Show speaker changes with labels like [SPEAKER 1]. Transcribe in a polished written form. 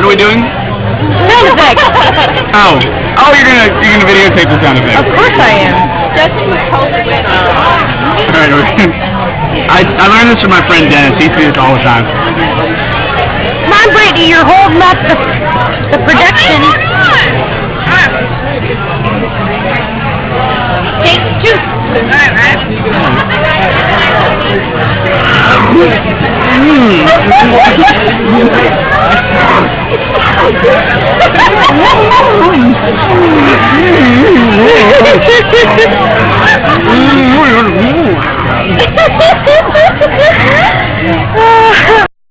[SPEAKER 1] What are we doing?
[SPEAKER 2] Sound effects.
[SPEAKER 1] Oh, you're gonna videotape the sound effects.
[SPEAKER 2] Of course I am.
[SPEAKER 1] All right, I learned this from my friend Dennis. He sees this all the time.
[SPEAKER 2] Come on, Brittany, you're holding up the production. Take two. Alright, right?